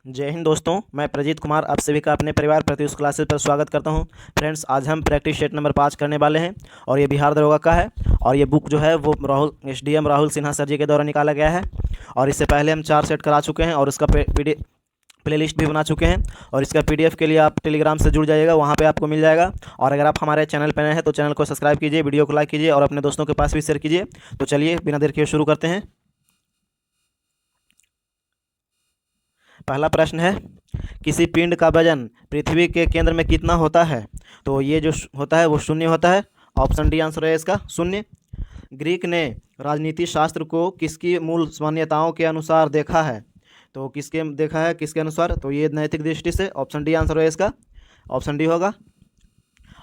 जय हिंद दोस्तों, मैं प्रजीत कुमार आप सभी का अपने परिवार प्रत्युष क्लासेस पर स्वागत करता हूं। फ्रेंड्स, आज हम प्रैक्टिस सेट नंबर 5 करने वाले हैं और ये बिहार दरोगा का है। और ये बुक जो है वो एसडीएम राहुल सिन्हा सर जी के द्वारा निकाला गया है। और इससे पहले हम 4 सेट करा चुके हैं और इसका प्लेलिस्ट भी बना चुके हैं। और इसका पीडीएफ के लिए आप टेलीग्राम से जुड़ जाइएगा, वहाँ पे आपको मिल जाएगा। और अगर आप हमारे चैनल पर नए हैं तो चैनल को सब्सक्राइब कीजिए, वीडियो को लाइक कीजिए और अपने दोस्तों के पास भी शेयर कीजिए। तो चलिए बिना देर किए शुरू करते हैं। पहला प्रश्न है, किसी पिंड का वजन पृथ्वी के केंद्र में कितना होता है? तो ये जो होता है वो शून्य होता है। ऑप्शन डी आंसर है इसका, शून्य। ग्रीक ने राजनीति शास्त्र को किसकी मूल मान्यताओं के अनुसार देखा है? तो किसके देखा है, किसके अनुसार? तो ये नैतिक दृष्टि से। ऑप्शन डी आंसर है इसका, ऑप्शन डी होगा।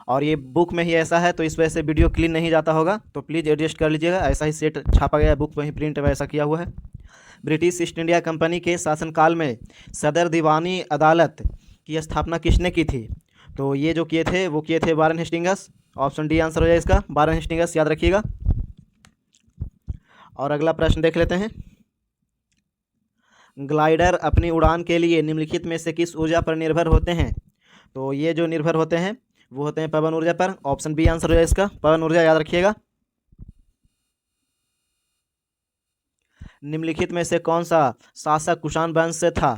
और ये बुक में ही ऐसा है तो इस वजह से वीडियो क्लीन नहीं जाता होगा, तो प्लीज़ एडजस्ट कर लीजिएगा। ऐसा ही सेट छापा गया है, बुक में ही प्रिंट वैसा किया हुआ है। ब्रिटिश ईस्ट इंडिया कंपनी के शासनकाल में सदर दीवानी अदालत की स्थापना किसने की थी? तो ये जो किए थे वो किए थे Warren Hastings. Option D answer हो जाए इसका, वारेन हेस्टिंग्स, याद रखिएगा। और अगला प्रश्न देख लेते हैं। ग्लाइडर अपनी उड़ान के लिए निम्नलिखित में से किस ऊर्जा पर निर्भर होते हैं? तो ये जो निर्भर होते हैं वो होते हैं पवन ऊर्जा पर। ऑप्शन बी आंसर हो जाए इसका, पवन ऊर्जा, याद रखिएगा। निम्नलिखित में से कौन सा शासक कुषाण वंश से था?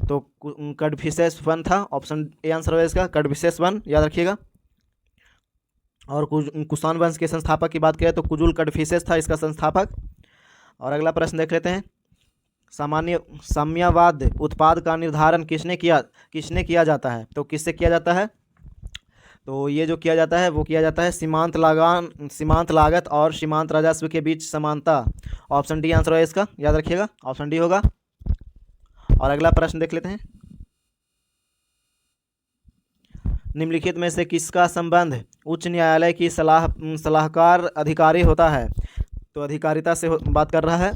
तो कड़भिसेस वन था। ऑप्शन ए आंसर है इसका, कड़भिसेस वन, याद रखिएगा। और कुषाण वंश के संस्थापक की बात करें तो कुजुल कड़भिसेस था इसका संस्थापक। और अगला प्रश्न देख लेते हैं। साम्यवाद उत्पाद का निर्धारण किसने किया जाता है? तो किससे किया जाता है? तो ये जो किया जाता है वो किया जाता है सीमांत लागत और सीमांत राजस्व के बीच समानता। ऑप्शन डी आंसर है इसका, याद रखिएगा, ऑप्शन डी होगा। और अगला प्रश्न देख लेते हैं। निम्नलिखित में से किसका संबंध उच्च न्यायालय की सलाहकार अधिकारी होता है? तो अधिकारिता से बात कर रहा है।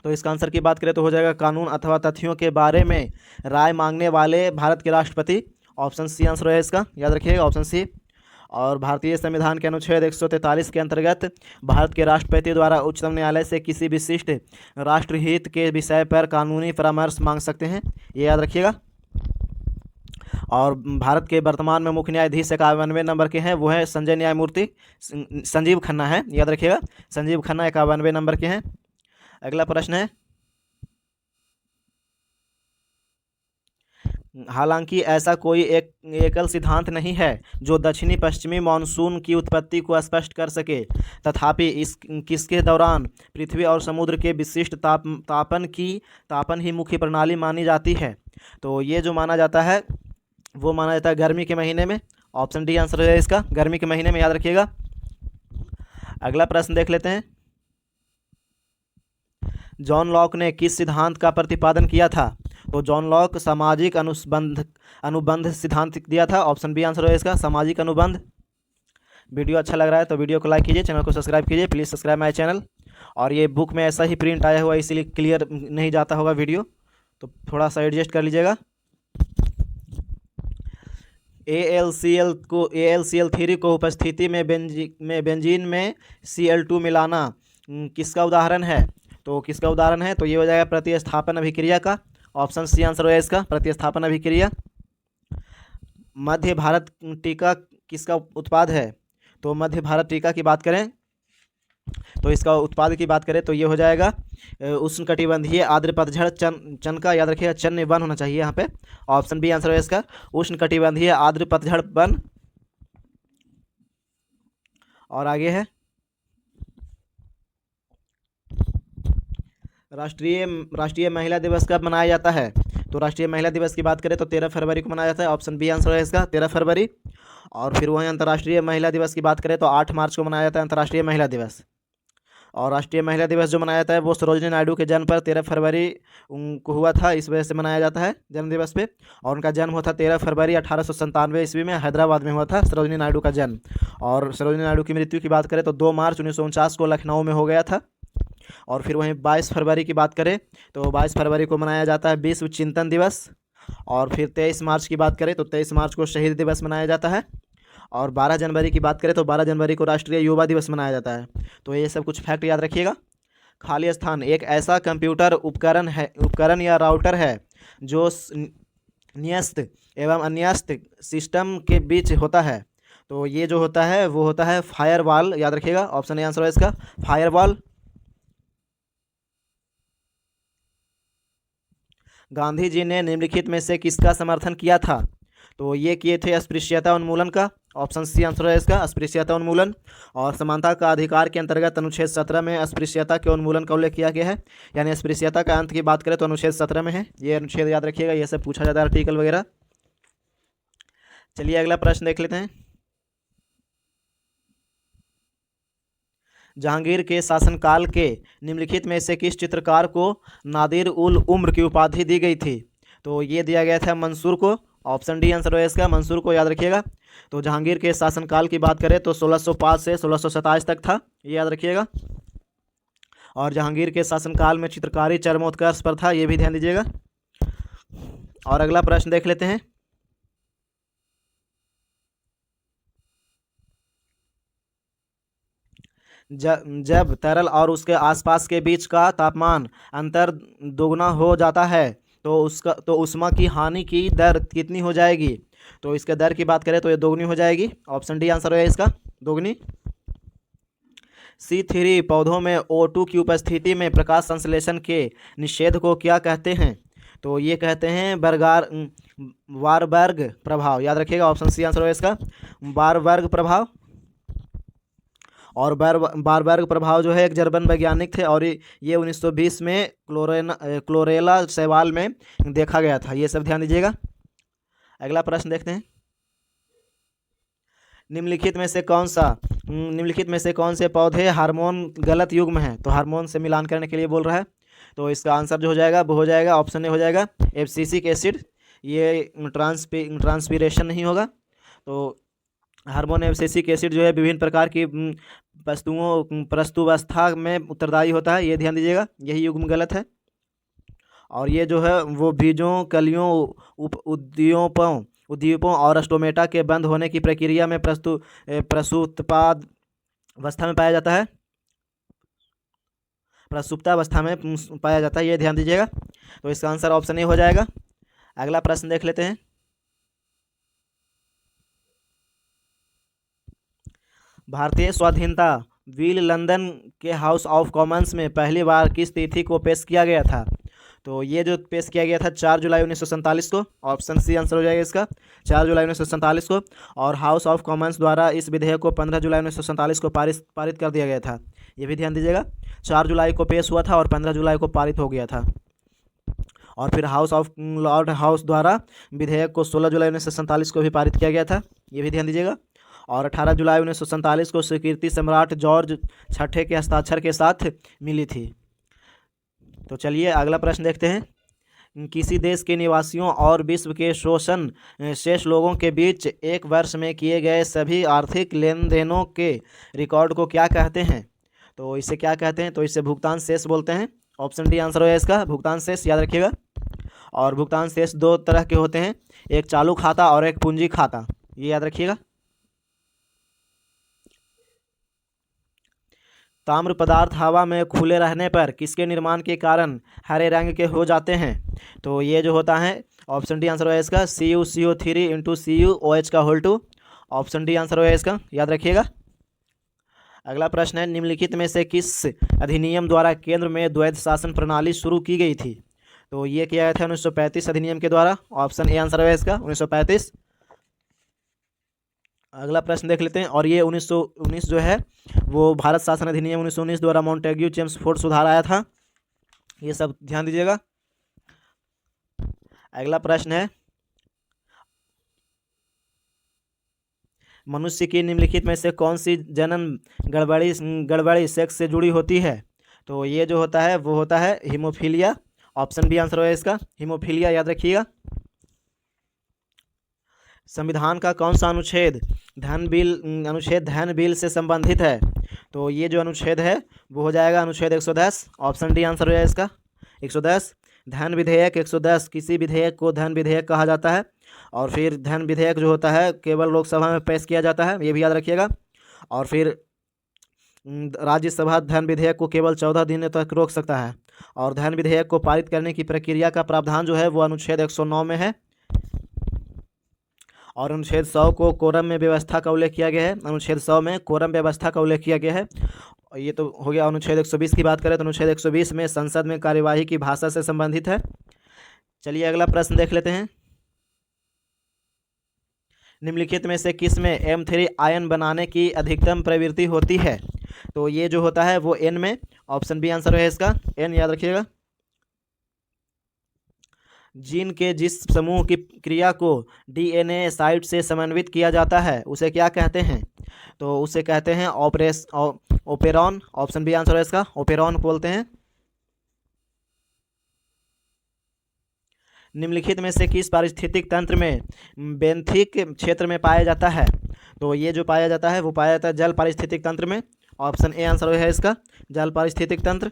तो इसका आंसर की बात करें तो हो जाएगा कानून अथवा तथ्यों के बारे में राय मांगने वाले भारत के राष्ट्रपति। ऑप्शन सी आंसर है इसका, याद रखिएगा, ऑप्शन सी। और भारतीय संविधान के अनुच्छेद 143 के अंतर्गत भारत के राष्ट्रपति द्वारा उच्चतम न्यायालय से किसी विशिष्ट राष्ट्रहित के विषय पर कानूनी परामर्श मांग सकते हैं, ये याद रखिएगा। और भारत के वर्तमान में मुख्य न्यायाधीश 91वें नंबर के हैं, वो है संजय न्यायमूर्ति संजीव खन्ना है, याद रखिएगा, संजीव खन्ना 91वें नंबर के हैं। अगला प्रश्न है। हालांकि ऐसा कोई एकल सिद्धांत नहीं है जो दक्षिणी पश्चिमी मानसून की उत्पत्ति को स्पष्ट कर सके, तथापि इस किसके दौरान पृथ्वी और समुद्र के विशिष्ट तापन ही मुख्य प्रणाली मानी जाती है? तो ये जो माना जाता है वो माना जाता है गर्मी के महीने में। ऑप्शन डी आंसर है इसका, गर्मी के महीने में, याद रखिएगा। अगला प्रश्न देख लेते हैं। जॉन लॉक ने किस सिद्धांत का प्रतिपादन किया था? तो जॉन लॉक सामाजिक अनुबंध सिद्धांत दिया था। ऑप्शन बी आंसर है इसका, सामाजिक अनुबंध। वीडियो अच्छा लग रहा है तो वीडियो को लाइक कीजिए, चैनल को सब्सक्राइब कीजिए, प्लीज़ सब्सक्राइब माय चैनल। और ये बुक में ऐसा ही प्रिंट आया हुआ है इसीलिए क्लियर नहीं जाता होगा वीडियो, तो थोड़ा सा एडजस्ट कर लीजिएगा। AlCl थ्री को उपस्थिति में बेंजीन में Cl2 मिलाना किसका उदाहरण है? तो किसका उदाहरण है? तो ये हो जाएगा प्रतिस्थापन अभिक्रिया का। ऑप्शन सी आंसर है इसका, प्रतिस्थापन अभिक्रिया। मध्य भारत टीका किसका उत्पाद है? तो मध्य भारत टीका की बात करें तो इसका उत्पाद की बात करें तो ये हो जाएगा उष्णकटिबंधीय आर्द्र पतझड़ चन का, याद रखिएगा, चन वन होना चाहिए यहाँ पे। ऑप्शन बी आंसर है इसका, उष्णकटिबंधीय आर्द्र पतझड़ वन। और आगे है राष्ट्रीय महिला दिवस कब मनाया जाता है? तो राष्ट्रीय महिला दिवस की बात करें तो 13 फरवरी को मनाया जाता है। ऑप्शन बी आंसर है इसका, 13 फरवरी। और फिर वहीं अंतर्राष्ट्रीय महिला दिवस की बात करें तो 8 मार्च को मनाया जाता है अंतर्राष्ट्रीय महिला दिवस। और राष्ट्रीय महिला दिवस जो मनाया जाता है वो सरोजिनी नायडू के जन्म पर 13 फरवरी को हुआ था, इस वजह से मनाया जाता है जन्म दिवस पे। और उनका जन्म हुआ था 13 फरवरी 1897 ईस्वी में, हैदराबाद में हुआ था सरोजिनी नायडू का जन्म। और सरोजिनी नायडू की मृत्यु की बात करें तो 2 मार्च 1949 को लखनऊ में हो गया था। और फिर वहीं 22 फरवरी की बात करें तो 22 फरवरी को मनाया जाता है विश्व चिंतन दिवस। और फिर 23 मार्च की बात करें तो 23 मार्च को शहीद दिवस मनाया जाता है। और 12 जनवरी की बात करें तो 12 जनवरी को राष्ट्रीय युवा दिवस मनाया जाता है। तो ये सब कुछ फैक्ट याद रखिएगा। खाली स्थान एक ऐसा कंप्यूटर उपकरण या राउटर है जो न्यस्त एवं अन्यस्त सिस्टम के बीच होता है। तो ये जो होता है वो होता है फायरवॉल, याद रखिएगा, ऑप्शन ए आंसर है इसका फायरवॉल। गांधी जी ने निम्नलिखित में से किसका समर्थन किया था? तो ये किए थे अस्पृश्यता उन्मूलन का, ऑप्शन सी आंसर है इसका अस्पृश्यता उन्मूलन। और समानता का अधिकार के अंतर्गत अनुच्छेद 17 में अस्पृश्यता के उन्मूलन का उल्लेख किया गया है, यानी अस्पृश्यता का अंत की बात करें तो अनुच्छेद 17 में है। ये अनुच्छेद याद रखिएगा, ये सब पूछा जाता है आर्टिकल वगैरह। चलिए अगला प्रश्न देख लेते हैं। जहांगीर के शासनकाल के निम्नलिखित में से किस चित्रकार को नादिर उल उम्र की उपाधि दी गई थी? तो ये दिया गया था मंसूर को, ऑप्शन डी आंसर है इसका मंसूर को, याद रखिएगा। तो जहांगीर के शासनकाल की बात करें तो 1605 से 1627 तक था, ये याद रखिएगा। और जहांगीर के शासनकाल में चित्रकारी चरमोत्कर्ष पर था, ये भी ध्यान दीजिएगा। और अगला प्रश्न देख लेते हैं। जब तरल और उसके आसपास के बीच का तापमान अंतर दोगुना हो जाता है तो उष्मा की हानि की दर कितनी हो जाएगी? तो इसके दर की बात करें तो ये दोगुनी हो जाएगी, ऑप्शन डी आंसर है इसका दोगुनी। C3 पौधों में O2 की उपस्थिति में प्रकाश संश्लेषण के निषेध को क्या कहते हैं? तो ये कहते हैं वारबर्ग प्रभाव, याद रखिएगा, ऑप्शन सी आंसर है इसका वारबर्ग प्रभाव। और बारबर्ग प्रभाव जो है एक जर्मन वैज्ञानिक थे और ये 1920 में क्लोरेला शैवाल में देखा गया था, ये सब ध्यान दीजिएगा। अगला प्रश्न देखते हैं। निम्नलिखित में से कौन से पौधे हार्मोन गलत युग्म हैं? तो हार्मोन से मिलान करने के लिए बोल रहा है। तो इसका आंसर जो हो जाएगा वो हो जाएगा ऑप्शन ए हो जाएगा एब्सिसिक एसिड, ये ट्रांसपीरेशन नहीं होगा। तो हार्मोन एब्सिसिक एसिड जो है विभिन्न प्रकार की प्रस्तुवस्था में उत्तरदायी होता है, ये ध्यान दीजिएगा, यही युग्म गलत है। और ये जो है वो बीजों, कलियों, उद्दीपों और स्टोमेटा के बंद होने की प्रक्रिया में प्रसूप्तावस्था में पाया जाता है, प्रसुप्तावस्था में पाया जाता है, ये ध्यान दीजिएगा। तो इसका आंसर ऑप्शन ए हो जाएगा। अगला प्रश्न देख लेते हैं। भारतीय स्वाधीनता बिल लंदन के हाउस ऑफ कॉमन्स में पहली बार किस तिथि को पेश किया गया था? तो ये जो पेश किया गया था 4 जुलाई 1947 को, ऑप्शन सी आंसर हो जाएगा इसका 4 जुलाई 1947 को। और हाउस ऑफ कॉमन्स द्वारा इस विधेयक को 15 जुलाई 1947 को पारित कर दिया गया था, ये भी ध्यान दीजिएगा। 4 जुलाई को पेश हुआ था और 15 जुलाई को पारित हो गया था। और फिर लॉर्ड हाउस द्वारा विधेयक को 16 जुलाई 1947 को भी पारित किया गया था, ये भी ध्यान दीजिएगा। और 18 जुलाई 1947 को स्वीकृति सम्राट जॉर्ज छठे के हस्ताक्षर के साथ मिली थी। तो चलिए अगला प्रश्न देखते हैं। किसी देश के निवासियों और विश्व के शोषण शेष लोगों के बीच एक वर्ष में किए गए सभी आर्थिक लेन देनों के रिकॉर्ड को क्या कहते हैं? तो इसे क्या कहते हैं? तो इसे भुगतान शेष बोलते हैं, ऑप्शन डी आंसर है इसका भुगतान शेष, याद रखिएगा। और भुगतान शेष दो तरह के होते हैं, एक चालू खाता और एक पूंजी खाता, ये याद रखिएगा। ताम्र पदार्थ हवा में खुले रहने पर किसके निर्माण के कारण हरे रंग के हो जाते हैं? तो ये जो होता है ऑप्शन डी आंसर है इसका CuCO3 इंटू CuOH का होल 2, ऑप्शन डी आंसर है इसका, याद रखिएगा। अगला प्रश्न है। निम्नलिखित में से किस अधिनियम द्वारा केंद्र में द्वैध शासन प्रणाली शुरू की गई थी? तो ये किया गया था 1935 अधिनियम के द्वारा, ऑप्शन ए आंसर है इसका 1935। अगला प्रश्न देख लेते हैं। और ये 1919 जो है वो भारत शासन अधिनियम 1919 द्वारा मॉन्टेग्यू चेम्सफोर्ड सुधार आया था, ये सब ध्यान दीजिएगा। अगला प्रश्न है। मनुष्य की निम्नलिखित में से कौन सी जनन गड़बड़ी सेक्स से जुड़ी होती है? तो ये जो होता है वो होता है हीमोफीलिया, ऑप्शन बी आंसर है इसका हीमोफीलिया, याद रखिएगा। संविधान का कौन सा अनुच्छेद धन बिल से संबंधित है? तो ये जो अनुच्छेद है वो हो जाएगा अनुच्छेद 110, ऑप्शन डी आंसर है इसका 110। धन विधेयक 110, किसी विधेयक को धन विधेयक कहा जाता है। और फिर धन विधेयक जो होता है केवल लोकसभा में पेश किया जाता है, ये भी याद रखिएगा। और फिर राज्यसभा धन विधेयक को केवल 14 दिनों तक रोक सकता है। और धन विधेयक को पारित करने की प्रक्रिया का प्रावधान जो है वो अनुच्छेद 109 में है। और अनुच्छेद 100 को कोरम में व्यवस्था का उल्लेख किया गया है। अनुच्छेद 100 में कोरम व्यवस्था का उल्लेख किया गया है। और ये तो हो गया। अनुच्छेद 120 की बात करें तो अनुच्छेद 120 में संसद में कार्यवाही की भाषा से संबंधित है। चलिए अगला प्रश्न देख लेते हैं। निम्नलिखित में से किस में M3 आयन बनाने की अधिकतम प्रवृत्ति होती है? तो ये जो होता है वो N में। ऑप्शन बी आंसर है इसका, N याद रखिएगा। जीन के जिस समूह की क्रिया को DNA साइट से समन्वित किया जाता है उसे क्या कहते हैं? तो उसे कहते हैं ओपेरॉन। ऑप्शन बी आंसर है इसका, ओपेरॉन बोलते हैं। निम्नलिखित में से किस पारिस्थितिक तंत्र में बेंथिक क्षेत्र में पाया जाता है? तो ये जो पाया जाता है वो पाया जाता है जल पारिस्थितिक तंत्र में। ऑप्शन ए आंसर है इसका, जल पारिस्थितिक तंत्र।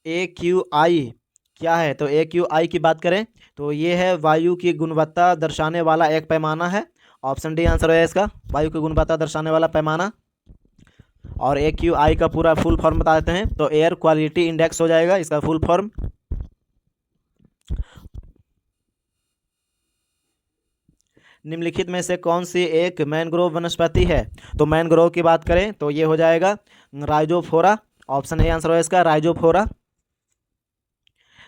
AQI क्या है? तो AQI की बात करें तो ये है वायु की गुणवत्ता दर्शाने वाला एक पैमाना है। ऑप्शन डी आंसर है इसका, वायु की गुणवत्ता दर्शाने वाला पैमाना। और AQI का पूरा फुल फॉर्म बता देते हैं तो एयर क्वालिटी इंडेक्स हो जाएगा इसका फुल फॉर्म। निम्नलिखित में से कौन सी एक मैनग्रोव वनस्पति है? तो मैनग्रोव की बात करें तो ये हो जाएगा राइजोफोरा। ऑप्शन ए आंसर है इसका, राइजोफोरा।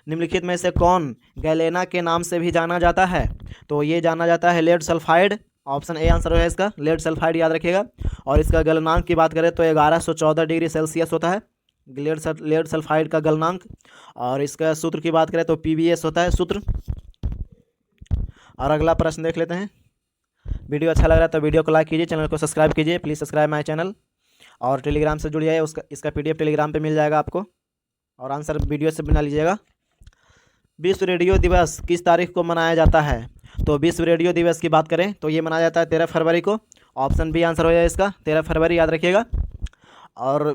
निम्नलिखित में से कौन गैलेना के नाम से भी जाना जाता है? तो ये जाना जाता है lead sulphide. Option A answer है इसका, लेड सल्फाइड याद रखिएगा। और इसका गलनांक की बात करें तो 1114 डिग्री सेल्सियस होता है लेड सल्फाइड का गलनांक। और इसका सूत्र की बात करें तो PbS होता है सूत्र। और अगला प्रश्न देख लेते हैं। वीडियो अच्छा लग रहा है तो वीडियो को लाइक कीजिए, चैनल को सब्सक्राइब कीजिए, प्लीज़ सब्सक्राइब माय चैनल। और टेलीग्राम से जुड़ जाइए, इसका PDF टेलीग्राम पे मिल जाएगा आपको। और आंसर वीडियो से बना लीजिएगा। विश्व रेडियो दिवस किस तारीख को मनाया जाता है? तो विश्व रेडियो दिवस की बात करें तो ये मनाया जाता है 13 फरवरी को। ऑप्शन बी आंसर हो जाए इसका, 13 फरवरी याद रखिएगा। और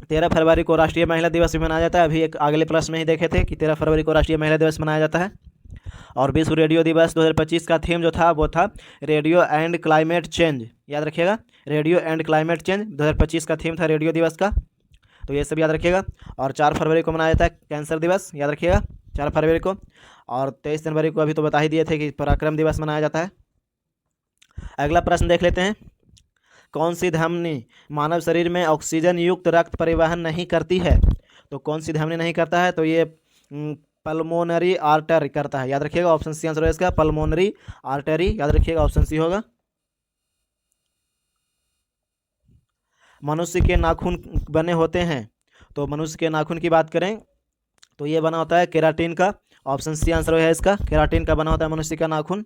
13 फरवरी को राष्ट्रीय महिला दिवस भी मनाया जाता है। अभी एक अगले प्रश्न में ही देखे थे कि 13 फरवरी को राष्ट्रीय महिला दिवस मनाया जाता है। और विश्व रेडियो दिवस 2025 का थीम जो था वो था रेडियो एंड क्लाइमेट चेंज। याद रखिएगा, रेडियो एंड क्लाइमेट चेंज 2025 का थीम था रेडियो दिवस का। तो ये सब याद रखिएगा। और 4 फरवरी को मनाया जाता है कैंसर दिवस, याद रखिएगा 4 फरवरी को। और 23 जनवरी को अभी तो बता ही दिए थे कि पराक्रम दिवस मनाया जाता है। अगला प्रश्न देख लेते हैं। कौन सी धमनी मानव शरीर में ऑक्सीजन युक्त रक्त परिवहन नहीं करती है? तो कौन सी धमनी नहीं करता है? तो ये पल्मोनरी आर्टरी करता है, याद रखिएगा। ऑप्शन सी आंसर है इसका, पल्मोनरी आर्टरी याद रखिएगा, ऑप्शन सी होगा। मनुष्य के नाखून बने होते हैं, तो मनुष्य के नाखून की बात करें तो ये बना होता है केराटिन का। ऑप्शन सी आंसर है इसका, केराटिन का बना होता है मनुष्य का नाखून।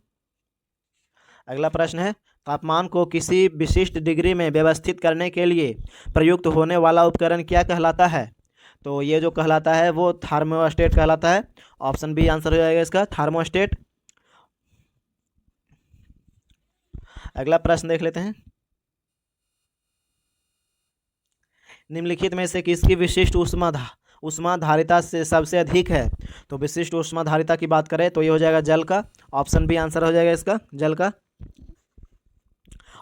अगला प्रश्न है, तापमान को किसी विशिष्ट डिग्री में व्यवस्थित करने के लिए प्रयुक्त होने वाला उपकरण क्या कहलाता है? तो ये जो कहलाता है वो थर्मोस्टेट कहलाता है। ऑप्शन बी आंसर हो जाएगा इसका, थर्मोस्टेट। अगला प्रश्न देख लेते हैं। निम्नलिखित में से किसकी विशिष्ट ऊष्माधारिता से सबसे अधिक है? तो विशिष्ट ऊष्माधारिता की बात करें तो ये हो जाएगा जल का। ऑप्शन बी आंसर हो जाएगा इसका, जल का।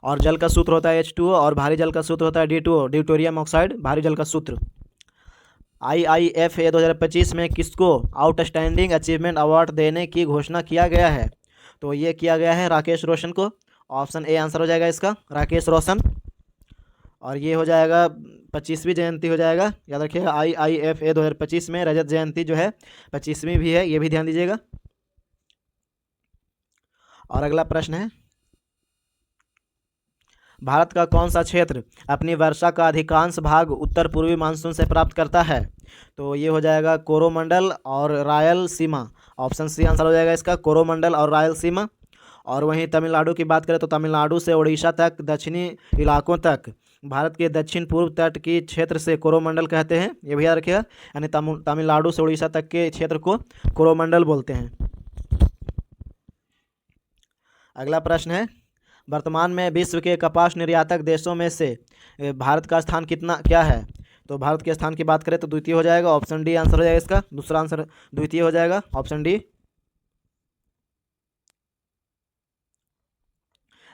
और जल का सूत्र होता है H2O और भारी जल का सूत्र होता है D2O, ड्यूटेरियम ऑक्साइड, भारी जल का सूत्र। IIFA 2025 में किसको आउटस्टैंडिंग अचीवमेंट अवार्ड देने की घोषणा किया गया है? तो ये किया गया है राकेश रोशन को। ऑप्शन ए आंसर हो जाएगा इसका, राकेश रोशन। और ये हो जाएगा 25वीं जयंती हो जाएगा, याद रखिएगा। IIFA 2025 में रजत जयंती जो है 25वीं भी है, ये भी ध्यान दीजिएगा। और अगला प्रश्न है, भारत का कौन सा क्षेत्र अपनी वर्षा का अधिकांश भाग उत्तर पूर्वी मानसून से प्राप्त करता है? तो ये हो जाएगा कोरोमंडल और रायलसीमा। ऑप्शन सी आंसर हो जाएगा इसका, कोरोमंडल और रायलसीमा। और वहीं तमिलनाडु की बात करें तो तमिलनाडु से उड़ीसा तक दक्षिणी इलाकों तक भारत के दक्षिण पूर्व तट की क्षेत्र से कोरोमंडल कहते हैं, ये भी याद रखिएगा। यानी तमिलनाडु से उड़ीसा तक के क्षेत्र को कोरोमंडल बोलते हैं। अगला प्रश्न है, वर्तमान में विश्व के कपास निर्यातक देशों में से भारत का स्थान क्या है? तो भारत के स्थान की बात करें तो द्वितीय हो जाएगा। ऑप्शन डी आंसर हो जाएगा इसका, दूसरा आंसर द्वितीय हो जाएगा, ऑप्शन डी।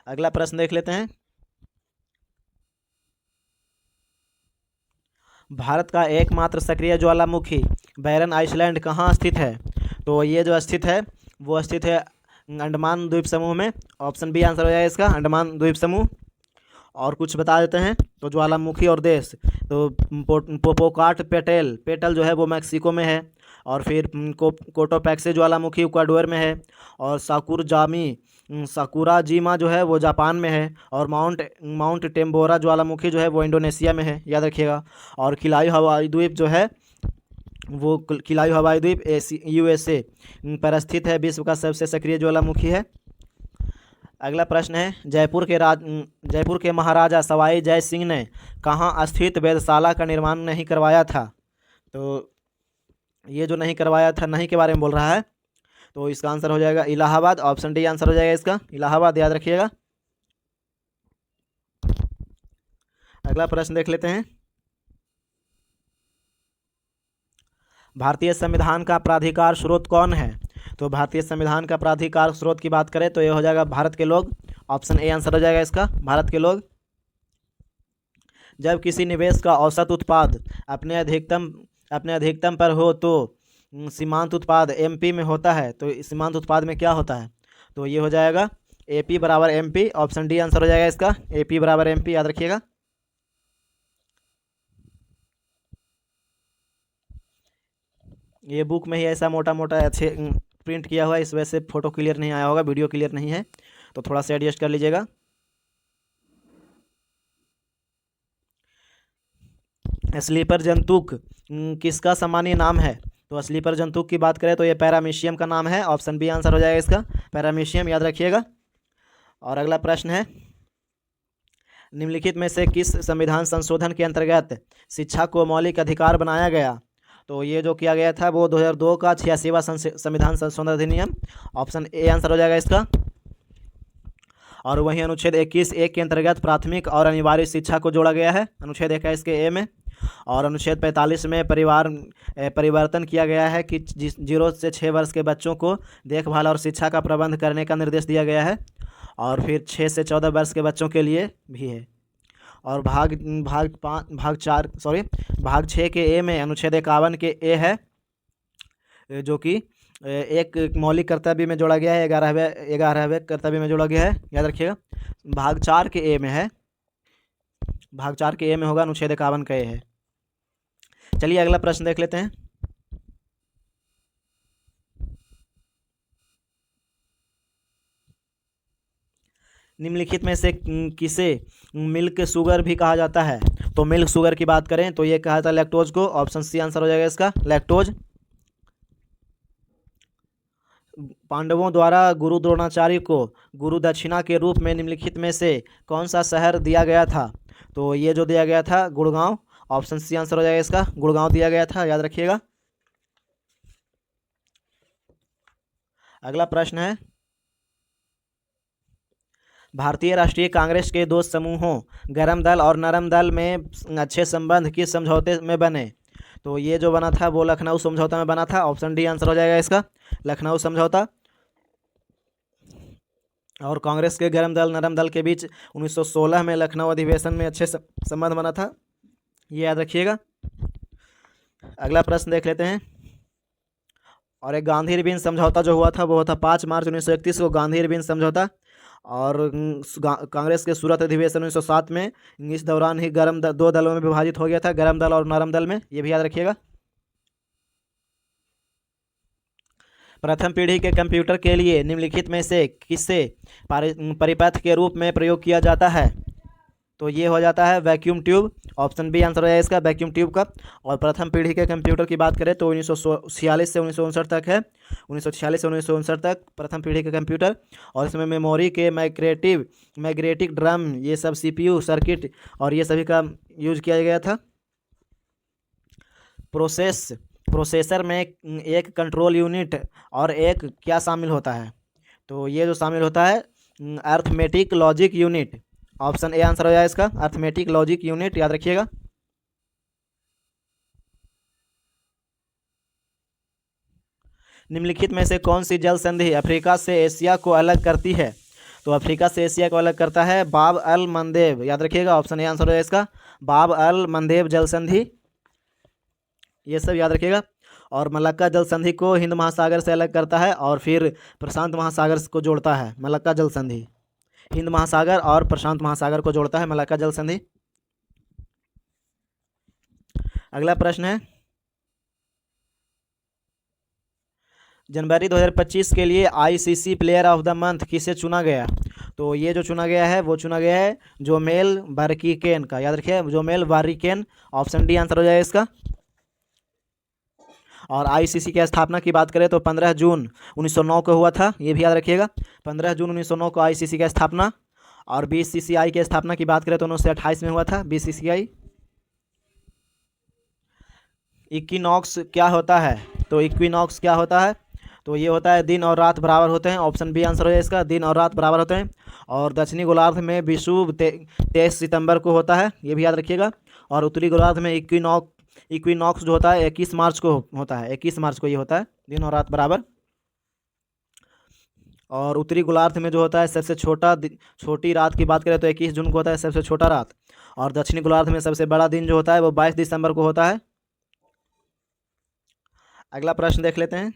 अगला प्रश्न देख लेते हैं। भारत का एकमात्र सक्रिय ज्वालामुखी बैरन आइसलैंड कहाँ स्थित है? तो ये जो स्थित है वो स्थित है अंडमान द्वीप समूह में। ऑप्शन बी आंसर हो जाएगा इसका, अंडमान द्वीप समूह। और कुछ बता देते हैं तो ज्वालामुखी और देश, तो पोपोकाट पेटल जो है वो मैक्सिको में है, और फिर कोटोपैक्सी ज्वालामुखी इक्वाडोर में है, और साकुराजिमा जो है वो जापान में है, और माउंट टेम्बोरा ज्वालामुखी जो है वो इंडोनेशिया में है, याद रखिएगा। और किलाई हवाई द्वीप जो है वो किलाई हवाई द्वीप USA पर स्थित है, विश्व का सबसे सक्रिय ज्वालामुखी है। अगला प्रश्न है, जयपुर के महाराजा सवाई जय सिंह ने कहाँ स्थित वेधशाला का निर्माण नहीं करवाया था? तो ये जो नहीं करवाया था, नहीं के बारे में बोल रहा है, तो इसका आंसर हो जाएगा इलाहाबाद। ऑप्शन डी आंसर हो जाएगा इसका, इलाहाबाद, याद रखिएगा। अगला प्रश्न देख लेते हैं, भारतीय संविधान का प्राधिकार स्रोत कौन है? तो भारतीय संविधान का प्राधिकार स्रोत की बात करें तो ये हो जाएगा भारत के लोग। ऑप्शन ए आंसर हो जाएगा इसका, भारत के लोग। जब किसी निवेश का औसत उत्पाद अपने अधिकतम पर हो तो सीमांत उत्पाद MP में होता है, तो सीमांत उत्पाद में क्या होता है? तो ये हो जाएगा AP बराबर MP। ऑप्शन डी आंसर हो जाएगा इसका, AP बराबर MP, याद रखिएगा। ये बुक में ही ऐसा मोटा मोटा अच्छे प्रिंट किया हुआ है, इस वजह से फ़ोटो क्लियर नहीं आया होगा, वीडियो क्लियर नहीं है, तो थोड़ा सा एडजस्ट कर लीजिएगा। स्लीपर जंतुक किसका सामान्य नाम है? तो स्लीपर जंतुक की बात करें तो ये पैरामीशियम का नाम है। ऑप्शन बी आंसर हो जाएगा इसका, पैरामीशियम, याद रखिएगा। और अगला प्रश्न है, निम्नलिखित में से किस संविधान संशोधन के अंतर्गत शिक्षा को मौलिक अधिकार बनाया गया? तो ये जो किया गया था वो 2002 का 86वां संविधान संशोधन अधिनियम। ऑप्शन ए आंसर हो जाएगा इसका। और वहीं अनुच्छेद 21(1) के अंतर्गत प्राथमिक और अनिवार्य शिक्षा को जोड़ा गया है, अनुच्छेद 21 के ए में। और अनुच्छेद 45 में परिवर्तन किया गया है कि 0 से 6 वर्ष के बच्चों को देखभाल और शिक्षा का प्रबंध करने का निर्देश दिया गया है, और फिर 6 से 14 वर्ष के बच्चों के लिए भी है। और भाग 6 के ए में अनुच्छेद 51 के ए है, जो कि एक मौलिक कर्तव्य में जोड़ा गया है, 11वें कर्तव्य में जोड़ा गया है, याद रखिएगा। भाग 4 के ए में है, भाग 4 के ए में होगा, अनुच्छेद 51 का ए है। चलिए अगला प्रश्न देख लेते हैं, निम्नलिखित में से किसे मिल्क शुगर भी कहा जाता है? तो मिल्क शुगर की बात करें तो ये कहा जाता है लैक्टोज को। ऑप्शन सी आंसर हो जाएगा इसका, लैक्टोज। पांडवों द्वारा गुरु द्रोणाचार्य को गुरु दक्षिणा के रूप में निम्नलिखित में से कौन सा शहर दिया गया था? तो ये जो दिया गया था गुड़गांव। ऑप्शन सी आंसर हो जाएगा इसका, गुड़गांव दिया गया था, याद रखिएगा। अगला प्रश्न है, भारतीय राष्ट्रीय कांग्रेस के दो समूहों गरम दल और नरम दल में अच्छे संबंध किस समझौते में बने? तो ये जो बना था वो लखनऊ समझौता में बना था। ऑप्शन डी आंसर हो जाएगा इसका, लखनऊ समझौता। और कांग्रेस के गरम दल नरम दल के बीच 1916 में लखनऊ अधिवेशन में अच्छे संबंध बना था, ये याद रखिएगा। अगला प्रश्न देख लेते हैं, और एक गांधी इरविन समझौता जो हुआ था वो था 5 मार्च 1931 को गांधी इरविन समझौता। और कांग्रेस के सूरत अधिवेशन 1907 में इस दौरान ही दो दलों में विभाजित हो गया था, गरम दल और नरम दल में, ये भी याद रखिएगा। प्रथम पीढ़ी के कंप्यूटर के लिए निम्नलिखित में से किसे परिपथ के रूप में प्रयोग किया जाता है? तो ये हो जाता है vacuum tube. Option B answer है इसका, वैक्यूम ट्यूब का। और प्रथम पीढ़ी के कंप्यूटर की बात करें तो 1946 से 1959 तक है, 1946 से 1959 तक प्रथम पीढ़ी के कंप्यूटर। और इसमें मेमोरी के मैग्नेटिक ड्रम, ये सब CPU सर्किट और ये सभी का यूज किया गया था। प्रोसेसर में एक कंट्रोल यूनिट और एक क्या शामिल होता है? तो ये जो शामिल होता है arithmetic logic unit. Option A answer हो जाएगा इसका, अर्थमेटिक लॉजिक यूनिट, याद रखिएगा। निम्नलिखित में से कौन सी जल संधि अफ्रीका से एशिया को अलग करती है? तो अफ्रीका से एशिया को अलग करता है बाब अल मंदेब, याद रखिएगा। ऑप्शन ए आंसर हो जाएगा इसका, बाब अल मंदेब जल संधि। ये सब याद रखिएगा। और मलक्का जल संधि को हिंद महासागर से अलग करता है और फिर प्रशांत महासागर को जोड़ता है। मलक्का जल संधि हिंद महासागर और प्रशांत महासागर को जोड़ता है, मलक्का जल संधि। अगला प्रश्न है, जनवरी 2025 के लिए ICC player of the month किसे चुना गया? तो ये जो चुना गया है वो चुना गया है जोमेल बारिकेन का, याद रखिए जोमेल बारिकेन, ऑप्शन डी आंसर हो जाएगा इसका। और आईसीसी की स्थापना की बात करें तो 15 जून 1909 को हुआ था, ये भी याद रखिएगा, 15 जून 1909 को आईसीसी की स्थापना। और बीसीसीआई की स्थापना की बात करें तो 1928 में हुआ था बीसीसीआई। इक्विनॉक्स क्या होता है? तो इक्विनॉक्स क्या होता है? तो ये होता है दिन और रात बराबर होते हैं, ऑप्शन बी आंसर हो जाए इसका, दिन और रात बराबर होते हैं। और दक्षिणी गोलार्ध में विषुव 23 सितंबर को होता है, ये भी याद रखिएगा। और उत्तरी गोलार्ध में इक्विनॉक्स जो होता है 21 मार्च को होता है, 21 मार्च को ये होता है, दिन और रात बराबर। और उत्तरी गोलार्ध में जो होता है सबसे छोटी रात की बात करें तो 21 जून को होता है सबसे छोटा रात। और दक्षिणी गोलार्ध में सबसे बड़ा दिन जो होता है वो 22 दिसंबर को होता है। अगला प्रश्न देख लेते हैं।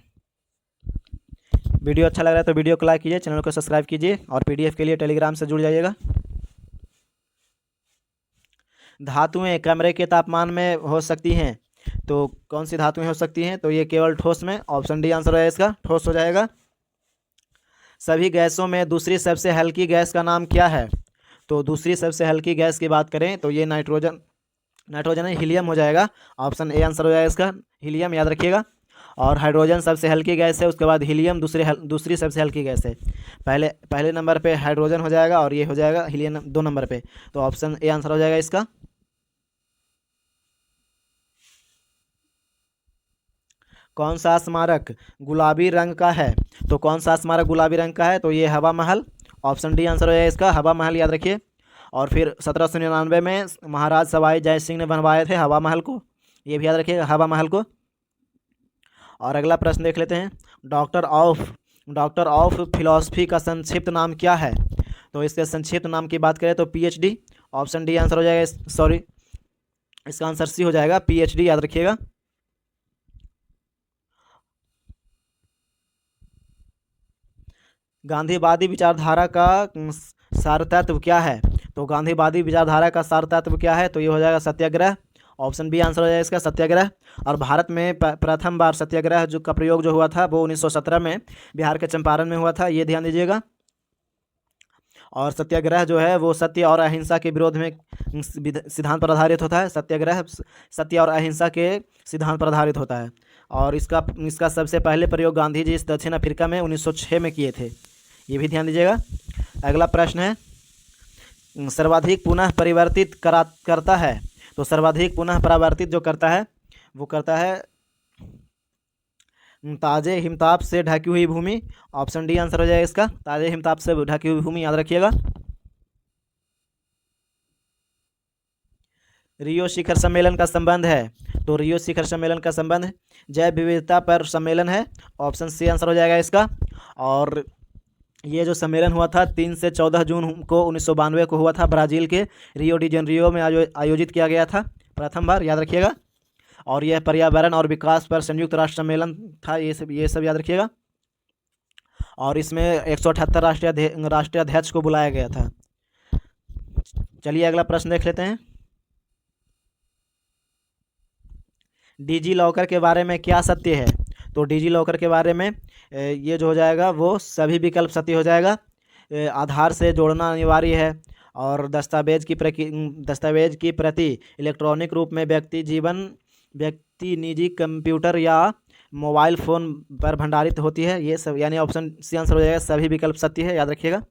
वीडियो अच्छा लग रहा है तो वीडियो को लाइक कीजिए, चैनल को सब्सक्राइब कीजिए और पीडीएफ के लिए टेलीग्राम से जुड़ जाइएगा। धातुएं कमरे के तापमान में हो सकती हैं, तो कौन सी धातुएं हो सकती हैं? तो ये केवल ठोस में, ऑप्शन डी आंसर है इसका, ठोस हो जाएगा। सभी गैसों में दूसरी सबसे हल्की गैस का नाम क्या है? तो दूसरी सबसे हल्की गैस की बात करें तो ये नाइट्रोजन है, हीलियम हो जाएगा, ऑप्शन ए आंसर हो जाएगा इसका, हीलियम, याद रखिएगा। और हाइड्रोजन सबसे हल्की गैस है, उसके बाद हीलियम दूसरी सबसे हल्की गैस है। पहले नंबर पे हाइड्रोजन हो जाएगा और ये हो जाएगा हीलियम 2 नंबर पे, तो ऑप्शन ए आंसर हो जाएगा इसका। कौन सा स्मारक गुलाबी रंग का है? तो कौन सा स्मारक गुलाबी रंग का है? तो ये हवा महल, ऑप्शन डी आंसर हो जाएगा इसका, हवा महल, याद रखिए। और फिर 1799 में महाराज सवाई जय सिंह ने बनवाए थे हवा महल को, ये भी याद रखिएगा, हवा महल को। और अगला प्रश्न देख लेते हैं। डॉक्टर ऑफ फिलॉसफी का संक्षिप्त नाम क्या है? तो इसके संक्षिप्त नाम की बात करें तो पीएचडी, ऑप्शन डी आंसर हो जाएगा, सॉरी इसका आंसर सी हो जाएगा, पीएचडी, याद रखिएगा। गांधीवादी विचारधारा का सार तत्व क्या है? तो गांधीवादी विचारधारा का सार तत्व क्या है? तो ये हो जाएगा सत्याग्रह, ऑप्शन बी आंसर हो जाएगा इसका, सत्याग्रह। और भारत में प्रथम बार सत्याग्रह का प्रयोग जो हुआ था वो 1917 में बिहार के चंपारण में हुआ था, ये ध्यान दीजिएगा। और सत्याग्रह जो है वो सत्य और अहिंसा के विरोध में सिद्धांत पर आधारित होता है, सत्याग्रह सत्य और अहिंसा के सिद्धांत पर आधारित होता है। और इसका सबसे पहले प्रयोग गांधी जी इस दक्षिण अफ्रीका में 1906 में किए थे, ये भी ध्यान दीजिएगा। अगला प्रश्न है, सर्वाधिक पुनः परिवर्तित करता है? तो सर्वाधिक पुनः परावर्तित जो करता है वो करता है ताजे हिमताप से ढकी हुई भूमि, ऑप्शन डी आंसर हो जाएगा इसका, ताजे हिमताप से ढकी हुई भूमि, याद रखिएगा। रियो शिखर सम्मेलन का संबंध है? तो रियो शिखर सम्मेलन का संबंध जैव विविधता पर सम्मेलन है, ऑप्शन सी आंसर हो जाएगा इसका। और ये जो सम्मेलन हुआ था 3 से 14 जून को 1992 को हुआ था, ब्राज़ील के रियो डी जेनेरियो में आयोजित किया गया था प्रथम बार, याद रखिएगा। और यह पर्यावरण और विकास पर संयुक्त राष्ट्र सम्मेलन था, ये सब याद रखिएगा। और इसमें 178 राष्ट्रीय अध्यक्ष को बुलाया गया था। चलिए अगला प्रश्न देख लेते हैं। डिजी लॉकर के बारे में क्या सत्य है? तो डिजी लॉकर के बारे में ये जो हो जाएगा वो सभी विकल्प सत्य हो जाएगा। आधार से जोड़ना अनिवार्य है और दस्तावेज की प्रति इलेक्ट्रॉनिक रूप में व्यक्ति निजी कंप्यूटर या मोबाइल फ़ोन पर भंडारित होती है, ये सब, यानी ऑप्शन सी आंसर हो जाएगा, सभी विकल्प सत्य है, याद रखिएगा।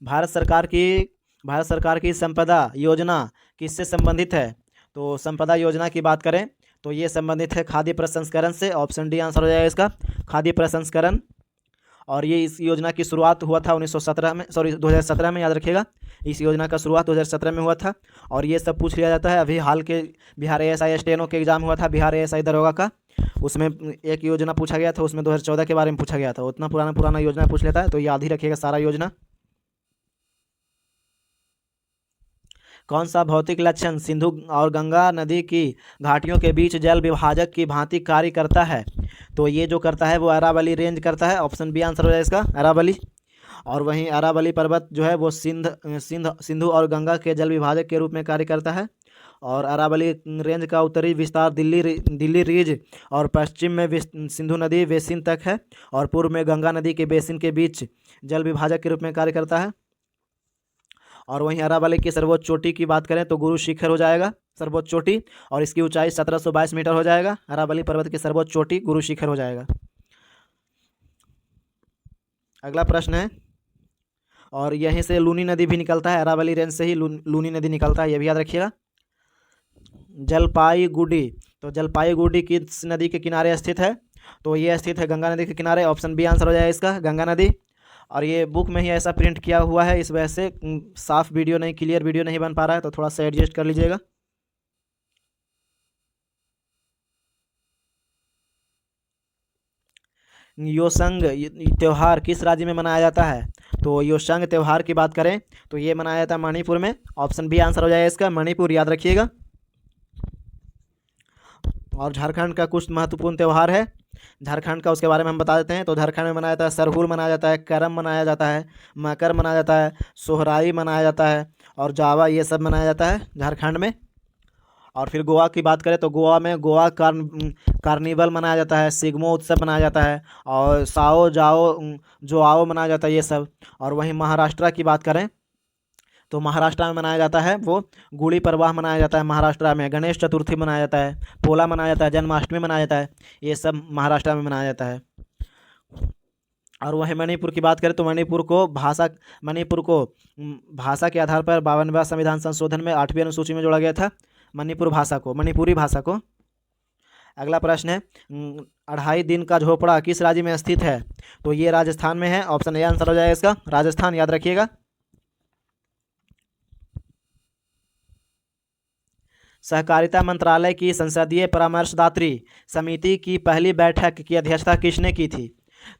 भारत सरकार की संपदा योजना किससे संबंधित है? तो संपदा योजना की बात करें तो ये संबंधित है खाद्य प्रसंस्करण से, ऑप्शन डी आंसर हो जाएगा इसका, खाद्य प्रसंस्करण। और ये इस योजना की शुरुआत हुआ था 2017 में, याद रखिएगा। इस योजना का शुरुआत 2017 में हुआ था। और ये सब पूछ लिया जाता है। अभी हाल के बिहार ASI स्टेनो के एग्जाम हुआ था, बिहार ASI दरोगा का, उसमें एक योजना पूछा गया था, उसमें 2014 के बारे में पूछा गया था। उतना पुराना योजना पूछ लेता है तो याद ही रखिएगा सारा योजना। कौन सा भौतिक लक्षण सिंधु और गंगा नदी की घाटियों के बीच जल विभाजक की भांति कार्य करता है? तो ये जो करता है वो अरावली रेंज करता है। ऑप्शन बी आंसर हो जाए इसका, अरावली। और वहीं अरावली पर्वत जो है वो सिंधु और गंगा के जल विभाजक के रूप में कार्य करता है। और अरावली रेंज का उत्तरी विस्तार दिल्ली रीज और पश्चिम में सिंधु नदी बेसिन तक है, और पूर्व में गंगा नदी के बेसिन के बीच जल विभाजक के रूप में कार्य करता है। और वहीं अरावली की सर्वोच्च चोटी की बात करें तो गुरु शिखर हो जाएगा सर्वोच्च चोटी, और इसकी ऊंचाई 1722 मीटर हो जाएगा। अरावली पर्वत की सर्वोच्च चोटी गुरु शिखर हो जाएगा। अगला प्रश्न है, और यहीं से लूनी नदी भी निकलता है, अरावली रेंज से ही लूनी नदी निकलता है, ये भी याद रखिएगा। जलपाईगुड़ी, तो जलपाईगुड़ी किस नदी के किनारे स्थित है? तो ये स्थित है गंगा नदी के किनारे। ऑप्शन बी आंसर हो जाएगा इसका, गंगा नदी। और ये बुक में ही ऐसा प्रिंट किया हुआ है, इस वजह से साफ वीडियो नहीं, क्लियर वीडियो नहीं बन पा रहा है, तो थोड़ा सा एडजस्ट कर लीजिएगा। योसंग त्यौहार किस राज्य में मनाया जाता है? तो योसंग त्यौहार की बात करें तो ये मनाया जाता है मणिपुर में। ऑप्शन बी आंसर हो जाएगा इसका, मणिपुर, याद रखिएगा। और झारखंड का कुछ महत्वपूर्ण त्यौहार है झारखंड का, उसके बारे में हम बता देते हैं। तो झारखंड में मनाया जाता है सरहुल मनाया जाता है, करम मनाया जाता है, मकर मनाया जाता है, सोहराई मनाया जाता है, और जावा, ये सब मनाया जाता है झारखंड में। और फिर गोवा की बात करें तो गोवा में गोवा कार्निवल मनाया जाता है, सिग्मो उत्सव मनाया जाता है, और साओ जाओ जोआओ मनाया जाता है, ये सब। और वहीं महाराष्ट्र की बात करें तो महाराष्ट्र में मनाया जाता है वो गुड़ी पड़वा मनाया जाता है महाराष्ट्र में, गणेश चतुर्थी मनाया जाता है, पोला मनाया जाता है, जन्माष्टमी मनाया जाता है, ये सब महाराष्ट्र में मनाया जाता है। और वहीं मणिपुर की बात करें तो मणिपुर को भाषा के आधार पर 52वां संविधान संशोधन में 8वीं अनुसूची में जोड़ा गया था, मणिपुरी भाषा को। अगला प्रश्न है, 2.5 दिन का झोपड़ा किस राज्य में स्थित है? तो ये राजस्थान में है। ऑप्शन ए आंसर हो जाएगा इसका, राजस्थान, याद रखिएगा। सहकारिता मंत्रालय की संसदीय परामर्शदात्री समिति की पहली बैठक की अध्यक्षता किसने की थी?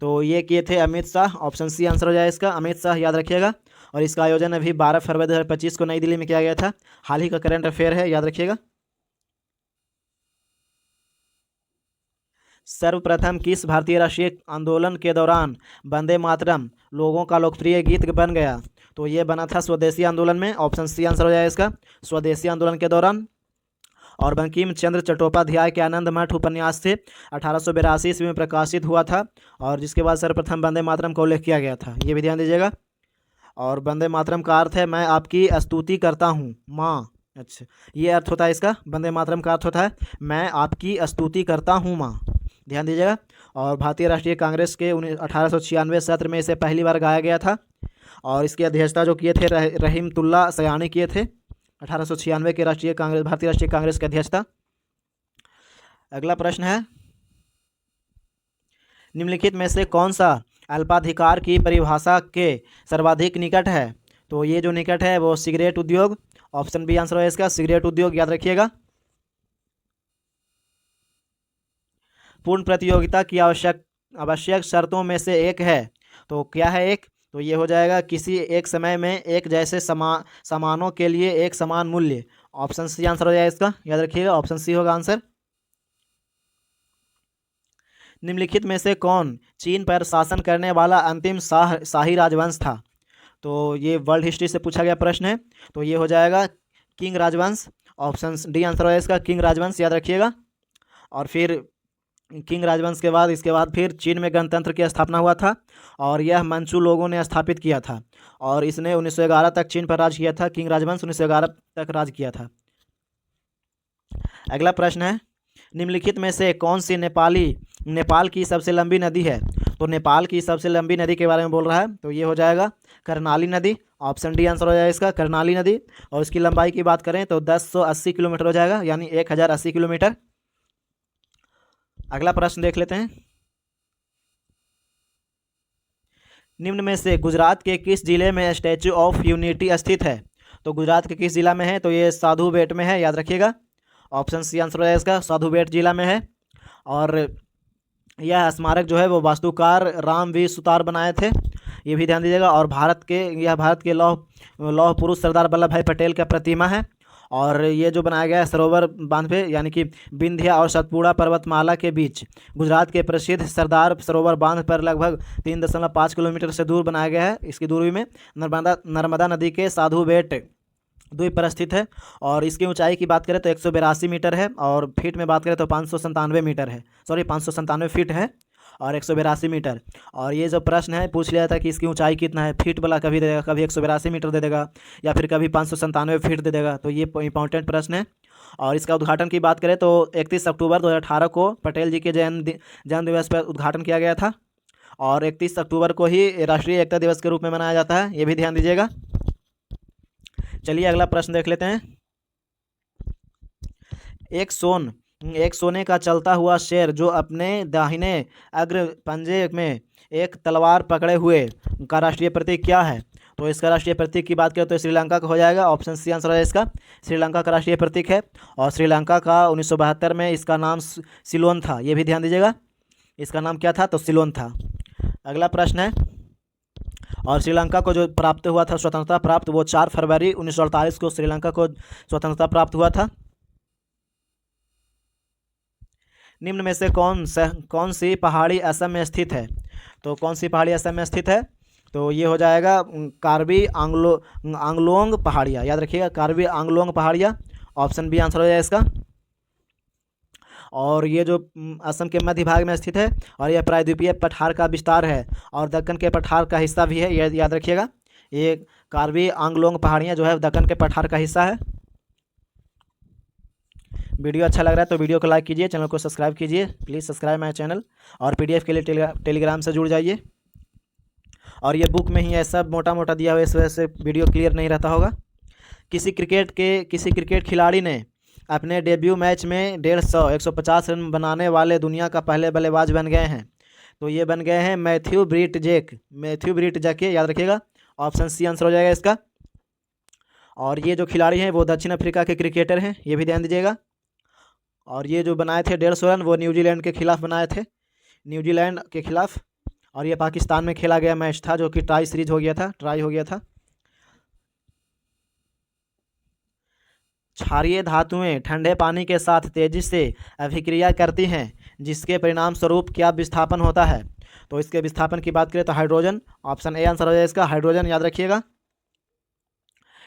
तो ये किए थे Amit Shah. Option C answer हो जाएगा इसका, अमित शाह, याद रखिएगा। और इसका आयोजन अभी 12 फरवरी 2025 को नई दिल्ली में किया गया था, हाल ही का करंट अफेयर है, याद रखिएगा। सर्वप्रथम किस भारतीय राष्ट्रीय आंदोलन के दौरान वंदे मातरम लोगों का लोकप्रिय गीत बन गया? तो ये बना था स्वदेशी आंदोलन में। ऑप्शन सी आंसर हो जाएगा इसका, स्वदेशी आंदोलन के दौरान। और बंकिम चंद्र चट्टोपाध्याय के आनंद मठ उपन्यास से 1882 ईस्वी में प्रकाशित हुआ था, और जिसके बाद सर्वप्रथम वंदे मातरम का उल्लेख किया गया था, ये भी ध्यान दीजिएगा। और वंदे मातरम का अर्थ है मैं आपकी स्तुति करता हूँ माँ। अच्छा, ये अर्थ होता है इसका, वंदे मातरम का अर्थ होता है मैं आपकी स्तुति करता हूँ माँ, ध्यान दीजिएगा। और भारतीय राष्ट्रीय कांग्रेस के 1896 सत्र में इसे पहली बार गाया गया था, और इसकी अध्यक्षता जो किए थे रहीमतुल्ला सयानी किए थे, 1896 के भारतीय राष्ट्रीय कांग्रेस की अध्यक्षता। अगला प्रश्न है, निम्नलिखित में से कौन सा अल्पाधिकार की परिभाषा के सर्वाधिक निकट है? तो ये जो निकट है वो सिगरेट उद्योग। ऑप्शन बी आंसर है इसका, सिगरेट उद्योग, याद रखिएगा। पूर्ण प्रतियोगिता की आवश्यक शर्तों में से एक है, तो क्या है एक? तो ये हो जाएगा किसी एक समय में एक जैसे सामानों के लिए एक समान मूल्य। ऑप्शन सी आंसर हो जाएगा इसका, याद रखिएगा, ऑप्शन सी होगा आंसर। निम्नलिखित में से कौन चीन पर शासन करने वाला अंतिम शाही राजवंश था? तो ये वर्ल्ड हिस्ट्री से पूछा गया प्रश्न है, तो ये हो जाएगा किंग राजवंश। ऑप्शन डी आंसर है इसका, किंग राजवंश, याद रखिएगा। और फिर किंग राजवंश के बाद इसके बाद फिर चीन में गणतंत्र की स्थापना हुआ था, और यह मंचू लोगों ने स्थापित किया था, और इसने 1911 तक चीन पर राज किया था। किंग राजवंश 1911 तक राज किया था। अगला प्रश्न है, निम्नलिखित में से कौन सी नेपाल की सबसे लंबी नदी है? तो नेपाल की सबसे लंबी नदी के बारे में बोल रहा है, तो ये हो जाएगा कर्णाली नदी। ऑप्शन डी आंसर हो जाएगा इसका, कर्णाली नदी। और इसकी लंबाई की बात करें तो 1080 किलोमीटर हो जाएगा, यानी 1080 किलोमीटर। अगला प्रश्न देख लेते हैं, निम्न में से गुजरात के किस जिले में स्टैचू ऑफ यूनिटी स्थित है? तो गुजरात के किस जिला में है? तो ये साधु बेट में है, याद रखिएगा। ऑप्शन सी आंसर है इसका, साधु बेट जिला में है। और यह स्मारक जो है वो वास्तुकार राम वी सुतार बनाए थे। ये भी ध्यान दीजिएगा। और यह भारत के लौह पुरुष सरदार वल्लभ भाई पटेल का प्रतिमा है। और ये जो बनाया गया है सरोवर बांध पे, यानी कि विंध्य और सतपुड़ा पर्वतमाला के बीच गुजरात के प्रसिद्ध सरदार सरोवर बांध पर लगभग 3.5 किलोमीटर से दूर बनाया गया है। इसकी दूरी में नर्मदा नदी के साधु बेट द्वीप पर स्थित है। और इसकी ऊंचाई की बात करें तो 182 मीटर है, और फीट में बात करें तो 597 मीटर है, 597 फीट है और 182 मीटर। और ये जो प्रश्न है पूछ लिया था कि इसकी ऊंचाई कितना है, फीट वाला कभी दे देगा, कभी 182 मीटर दे देगा, या फिर कभी 597 फीट दे देगा, तो ये इंपॉर्टेंट प्रश्न है। और इसका उद्घाटन की बात करें तो 31 अक्टूबर 2018 को पटेल जी के जन्म दिवस पर उद्घाटन किया गया था। और 31 अक्टूबर को ही राष्ट्रीय एकता दिवस के रूप में मनाया जाता है, ये भी ध्यान दीजिएगा। चलिए अगला प्रश्न देख लेते हैं। एक सोने का चलता हुआ शेर जो अपने दाहिने अग्र पंजे में एक तलवार पकड़े हुए का राष्ट्रीय प्रतीक क्या है? तो इसका राष्ट्रीय प्रतीक की बात करें तो श्रीलंका का हो जाएगा, ऑप्शन सी आंसर है इसका। श्रीलंका का राष्ट्रीय प्रतीक है। और श्रीलंका का 1972 में इसका नाम सिलोन था, ये भी ध्यान दीजिएगा। इसका नाम क्या था? तो सिलोन था। अगला प्रश्न है, और श्रीलंका को जो प्राप्त हुआ था स्वतंत्रता प्राप्त, वो 4 फरवरी 1948 को श्रीलंका को स्वतंत्रता प्राप्त हुआ था। निम्न में से कौन सी पहाड़ी असम में स्थित है? तो कौन सी पहाड़ी असम में स्थित है? तो ये हो जाएगा कार्बी आंगलोंग पहाड़ियाँ, याद रखिएगा, कार्बी आंगलोंग पहाड़ियाँ, ऑप्शन बी आंसर हो जाएगा इसका। और ये जो असम के मध्य भाग में स्थित है, और यह प्रायद्वीपीय पठार का विस्तार है और दक्कन के पठार का हिस्सा भी है, यह याद रखिएगा। ये कार्बी आंगलोंग पहाड़ियाँ जो है दक्कन के पठार का हिस्सा है। वीडियो अच्छा लग रहा है तो वीडियो को लाइक कीजिए, चैनल को सब्सक्राइब कीजिए, प्लीज़ सब्सक्राइब माय चैनल। और पीडीएफ के लिए टेलीग्राम से जुड़ जाइए। और ये बुक में ही है, सब मोटा मोटा दिया हुआ है, इस वजह से वीडियो क्लियर नहीं रहता होगा। किसी क्रिकेट खिलाड़ी ने अपने डेब्यू मैच में 150 रन बनाने वाले दुनिया का पहले बल्लेबाज बन गए हैं। तो ये बन गए हैं मैथ्यू ब्रिट जैक, याद रखिएगा, ऑप्शन सी आंसर हो जाएगा इसका। और ये जो खिलाड़ी हैं वो दक्षिण अफ्रीका के क्रिकेटर हैं, ये भी ध्यान दीजिएगा। और ये जो बनाए थे 150 रन वो न्यूजीलैंड के खिलाफ बनाए थे, न्यूजीलैंड के खिलाफ। और ये पाकिस्तान में खेला गया मैच था जो कि ट्राई हो गया था। क्षारीय धातुएं ठंडे पानी के साथ तेजी से अभिक्रिया करती हैं, जिसके परिणाम स्वरूप क्या विस्थापन होता है? तो इसके विस्थापन की बात करें तो हाइड्रोजन, ऑप्शन ए आंसर हो जाएगा इसका, हाइड्रोजन, याद रखिएगा।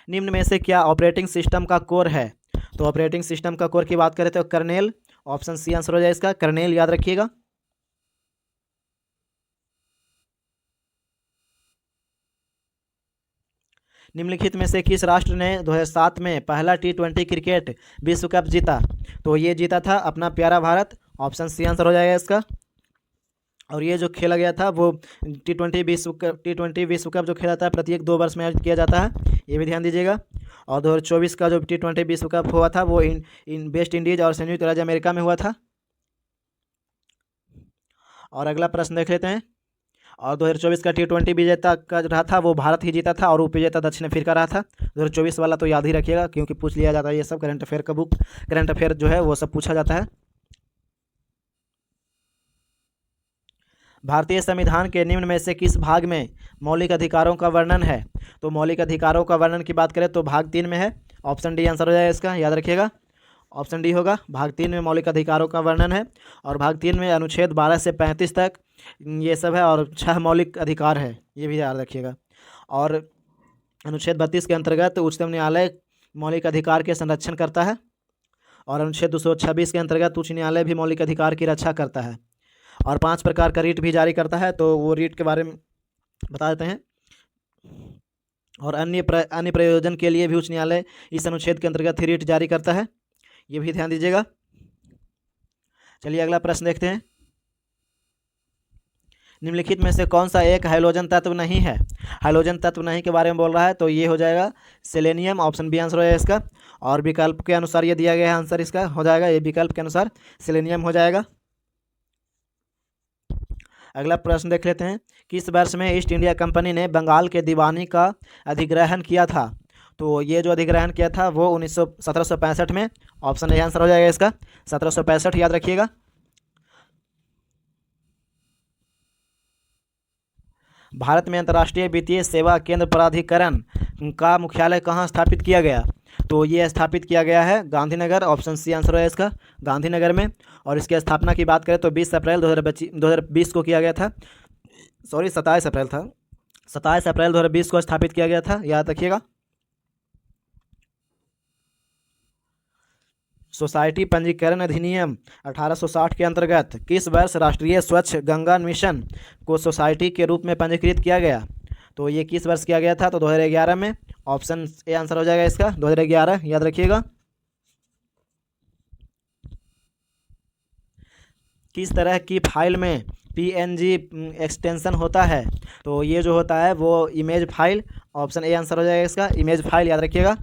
निम्न में से क्या ऑपरेटिंग सिस्टम का कोर है? तो ऑपरेटिंग सिस्टम का कोर की बात करें तो कर्नेल, ऑप्शन सी आंसर हो जाएगा इसका, कर्नेल, याद रखिएगा। निम्नलिखित में से किस राष्ट्र ने 2007 में पहला T20 क्रिकेट विश्व कप जीता? तो ये जीता था अपना प्यारा भारत, ऑप्शन सी आंसर हो जाएगा इसका। और ये जो खेला गया था वो T20 विश्व कप जो खेला था प्रत्येक 2 वर्ष में किया जाता है, ये भी ध्यान दीजिएगा। और 2024 का जो T20 विश्व कप हुआ था वो इन वेस्ट इंडीज और संयुक्त राज्य अमेरिका में हुआ था। और अगला प्रश्न देख लेते हैं। और 2024 का T20 विजेता का रहा था वो भारत ही जीता था, और उपविजेता दक्षिण अफ्रीका रहा था। 2024 वाला तो याद ही रखिएगा क्योंकि पूछ लिया जाता है, ये सब करंट अफेयर का बुक, करंट अफेयर जो है वो सब पूछा जाता है। भारतीय संविधान के निम्न में से किस भाग में मौलिक अधिकारों का वर्णन है? तो मौलिक अधिकारों का वर्णन की बात करें तो भाग 3 में है, ऑप्शन डी आंसर हो जाएगा इसका, याद रखिएगा, ऑप्शन डी होगा। भाग 3 में मौलिक अधिकारों का वर्णन है, और भाग 3 में अनुच्छेद 12 से 35 तक ये सब है, और 6 मौलिक अधिकार है, ये भी याद रखिएगा। और अनुच्छेद 32 के अंतर्गत उच्चतम न्यायालय मौलिक अधिकार के संरक्षण करता है, और अनुच्छेद 226 के अंतर्गत उच्च न्यायालय भी मौलिक अधिकार की रक्षा करता है, और 5 प्रकार का रीट भी जारी करता है। तो वो रीट के बारे में बता देते हैं। और अन्य प्रयोजन के लिए भी उच्च न्यायालय इस अनुच्छेद के अंतर्गत रीट जारी करता है, ये भी ध्यान दीजिएगा। चलिए अगला प्रश्न देखते हैं। निम्नलिखित में से कौन सा एक हाइड्रोजन तत्व नहीं है? हाइड्रोजन तत्व नहीं के बारे में बोल रहा है, तो ये हो जाएगा सेलेनियम, ऑप्शन बी आंसर हो जाएगा इसका। और विकल्प के अनुसार ये दिया गया है, आंसर इसका हो जाएगा, ये विकल्प के अनुसार सेलेनियम हो जाएगा। अगला प्रश्न देख लेते हैं। किस वर्ष में ईस्ट इंडिया कंपनी ने बंगाल के दीवानी का अधिग्रहण किया था? तो ये जो अधिग्रहण किया था वो 1765 में, ऑप्शन ए आंसर हो जाएगा इसका, 1765, याद रखिएगा। भारत में अंतर्राष्ट्रीय वित्तीय सेवा केंद्र प्राधिकरण का मुख्यालय कहाँ स्थापित किया गया? तो ये स्थापित किया गया है गांधीनगर, ऑप्शन सी आंसर है इसका, गांधीनगर में। और इसकी स्थापना की बात करें तो 20 अप्रैल 2020 को किया गया था। सॉरी, 27 अप्रैल था, 27 अप्रैल 2020 को स्थापित किया गया था, याद रखिएगा। सोसाइटी पंजीकरण अधिनियम 1860 के अंतर्गत किस वर्ष राष्ट्रीय स्वच्छ गंगा मिशन को सोसाइटी के रूप में पंजीकृत किया गया? तो ये किस वर्ष किया गया था? तो 2011 में, ऑप्शन ए आंसर हो जाएगा इसका, 2011, याद रखिएगा। किस तरह की फाइल में पीएनजी एक्सटेंशन होता है? तो ये जो होता है वो image file, option A answer हो जाएगा इसका, इमेज फाइल, याद रखिएगा।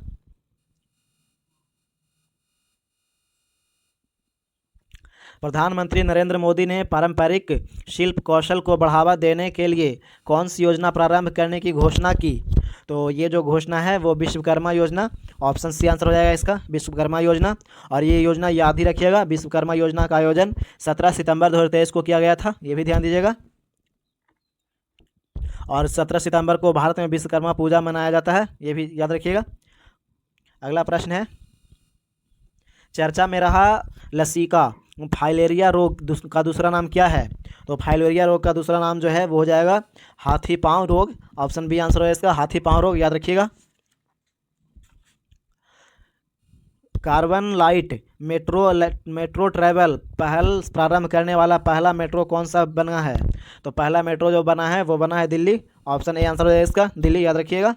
प्रधानमंत्री नरेंद्र मोदी ने पारंपरिक शिल्प कौशल को बढ़ावा देने के लिए कौन सी योजना प्रारंभ करने की घोषणा की? तो ये जो घोषणा है वो विश्वकर्मा योजना, ऑप्शन सी आंसर हो जाएगा इसका, विश्वकर्मा योजना। और ये योजना याद ही रखिएगा, विश्वकर्मा योजना का आयोजन 17 सितंबर 2023 को किया गया था, ये भी ध्यान दीजिएगा। और 17 सितंबर को भारत में विश्वकर्मा पूजा मनाया जाता है, ये भी याद रखिएगा। अगला प्रश्न है, चर्चा में रहा लसीका फाइलेरिया रोग का दूसरा नाम क्या है? तो फाइलेरिया रोग का दूसरा नाम जो है वो हो जाएगा हाथी पांव रोग, ऑप्शन बी आंसर है इसका, हाथी पांव रोग, याद रखिएगा। कार्बन लाइट मेट्रो ट्रेवल पहल प्रारंभ करने वाला पहला मेट्रो कौन सा बना है? तो पहला मेट्रो जो बना है वो बना है दिल्ली, ऑप्शन ए आंसर है इसका, दिल्ली, याद रखिएगा।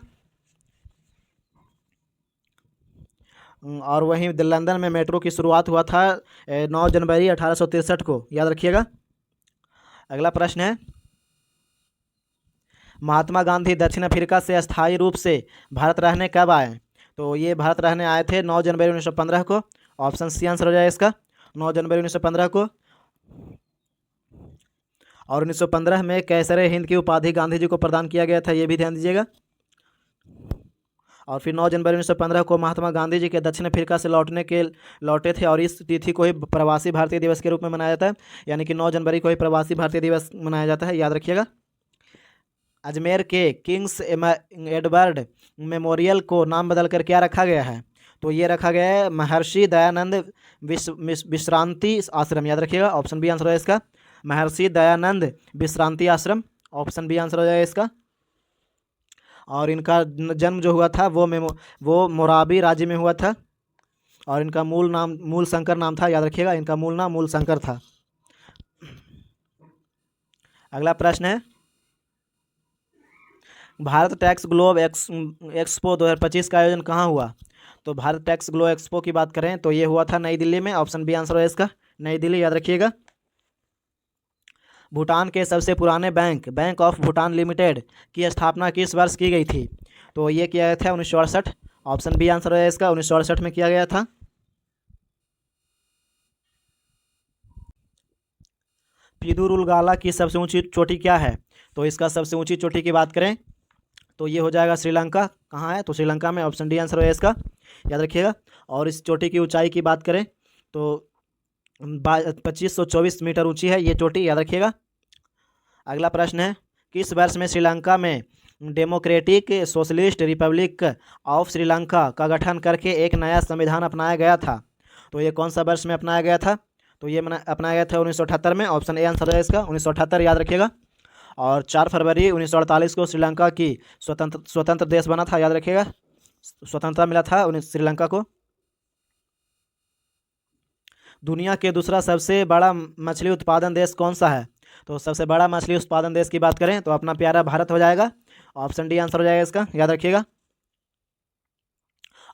और वहीं लंदन में मेट्रो की शुरुआत हुआ था 9 जनवरी 1863 को, याद रखिएगा। अगला प्रश्न है, महात्मा गांधी दक्षिण अफ्रीका से अस्थायी रूप से भारत रहने कब आए? तो ये भारत रहने आए थे 9 जनवरी 1915 को, ऑप्शन सी आंसर हो जाए इसका, 9 जनवरी 1915 को। और 1915 में कैसरे हिंद की उपाधि गांधी जी को प्रदान किया गया था, ये भी ध्यान दीजिएगा। और फिर 9 जनवरी 1915 को महात्मा गांधी जी के दक्षिण अफ्रीका से लौटे थे, और इस तिथि को ही प्रवासी भारतीय दिवस के रूप में मनाया जाता है, यानी कि 9 जनवरी को ही प्रवासी भारतीय दिवस मनाया जाता है, याद रखिएगा। अजमेर के किंग्स एडवर्ड मेमोरियल को नाम बदलकर क्या रखा गया है? तो ये रखा गया है महर्षि दयानंद विश्रांति आश्रम, याद रखिएगा, ऑप्शन बी आंसर है इसका, महर्षि दयानंद विश्रांति आश्रम, ऑप्शन बी आंसर हो जाएगा इसका। और इनका जन्म जो हुआ था वो मोराबी राज्य में हुआ था, और इनका मूल शंकर नाम था, याद रखिएगा, इनका मूल नाम मूल शंकर था। अगला प्रश्न है, भारत टैक्स ग्लोब एक्सपो 2025 का आयोजन कहाँ हुआ? तो भारत टैक्स ग्लोब एक्सपो की बात करें तो ये हुआ था नई दिल्ली में, ऑप्शन बी आंसर है इसका, नई दिल्ली, याद रखिएगा। भूटान के सबसे पुराने बैंक ऑफ भूटान लिमिटेड की स्थापना किस वर्ष की गई थी? तो ये किया गया था 1968, ऑप्शन बी आंसर है इसका, 1968 में किया गया था। पिदुरुलगाला की सबसे ऊंची चोटी क्या है? तो इसका सबसे ऊंची चोटी की बात करें तो ये हो जाएगा श्रीलंका, कहाँ है? तो श्रीलंका में, ऑप्शन डी आंसर है इसका, याद रखिएगा। और इस चोटी की ऊंचाई की बात करें तो 2524 मीटर ऊंची है ये चोटी, याद रखिएगा। अगला प्रश्न है, किस वर्ष में श्रीलंका में democratic socialist Republic of Sri Lanka का गठन करके एक नया संविधान अपनाया गया था? तो ये कौन सा वर्ष में अपनाया गया था? तो ये अपनाया गया था 1978 में, ऑप्शन ए आंसर है इसका, 1978, याद रखिएगा। और 4 फरवरी 1948 को श्रीलंका की स्वतंत्र देश बना था, याद रखिएगा, स्वतंत्रता मिला था श्रीलंका को। दुनिया के दूसरा सबसे बड़ा मछली उत्पादन देश कौन सा है? तो सबसे बड़ा मछली उत्पादन देश की बात करें तो अपना प्यारा भारत हो जाएगा, ऑप्शन डी आंसर हो जाएगा इसका, याद रखिएगा।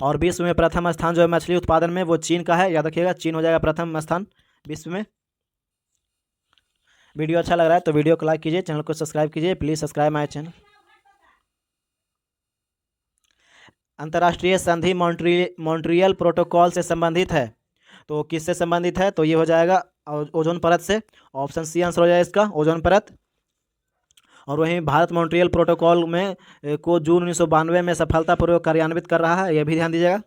और विश्व में प्रथम स्थान जो है मछली उत्पादन में वो चीन का है, याद रखिएगा, चीन हो जाएगा प्रथम स्थान विश्व में। वीडियो अच्छा लग रहा है तो वीडियो को लाइक कीजिए, चैनल को सब्सक्राइब कीजिए, प्लीज़ सब्सक्राइब माय चैनल। अंतर्राष्ट्रीय संधि मॉन्ट्रियल प्रोटोकॉल से संबंधित है, तो किससे संबंधित है? तो ये हो जाएगा ओजोन परत से, ऑप्शन सी आंसर हो जाएगा इसका, ओजोन परत। और वहीं भारत मॉन्ट्रियल प्रोटोकॉल में को जून 1992 में सफलतापूर्वक कार्यान्वित कर रहा है, यह भी ध्यान दीजिएगा,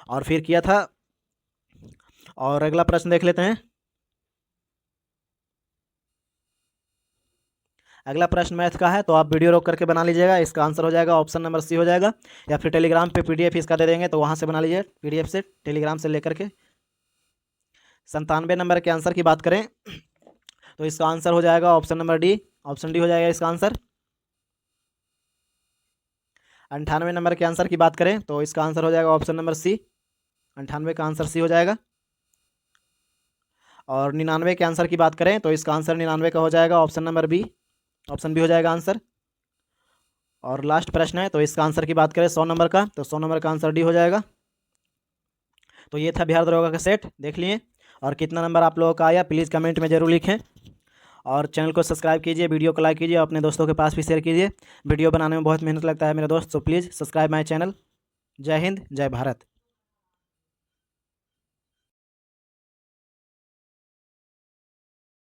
और फिर किया था। और अगला प्रश्न देख लेते हैं, अगला प्रश्न मैथ का है, तो आप वीडियो रोक करके बना लीजिएगा। इसका आंसर हो जाएगा ऑप्शन नंबर सी हो जाएगा, या फिर टेलीग्राम पे PDF इसका दे देंगे तो वहाँ से बना लीजिए, PDF से, टेलीग्राम से लेकर के। 97 नंबर के आंसर की बात करें तो इसका आंसर हो जाएगा option number D, option D हो जाएगा इसका आंसर। 98 नंबर के आंसर की बात करें तो इसका आंसर हो जाएगा ऑप्शन नंबर सी, 98 का आंसर सी हो जाएगा। और 99 के आंसर की बात करें तो इसका आंसर 99 का हो जाएगा option number B, option B हो जाएगा आंसर। और लास्ट प्रश्न है, तो इसका आंसर की बात करें 100 नंबर का, तो 100 नंबर का आंसर डी हो जाएगा। तो ये था बिहार दरोगा का सेट, देख लिए। और कितना नंबर आप लोगों का आया प्लीज़ कमेंट में ज़रूर लिखें। और चैनल को सब्सक्राइब कीजिए, वीडियो को लाइक कीजिए, अपने दोस्तों के पास भी शेयर कीजिए। वीडियो बनाने में बहुत मेहनत लगता है मेरे दोस्त, तो प्लीज़ सब्सक्राइब माय चैनल। जय हिंद, जय भारत।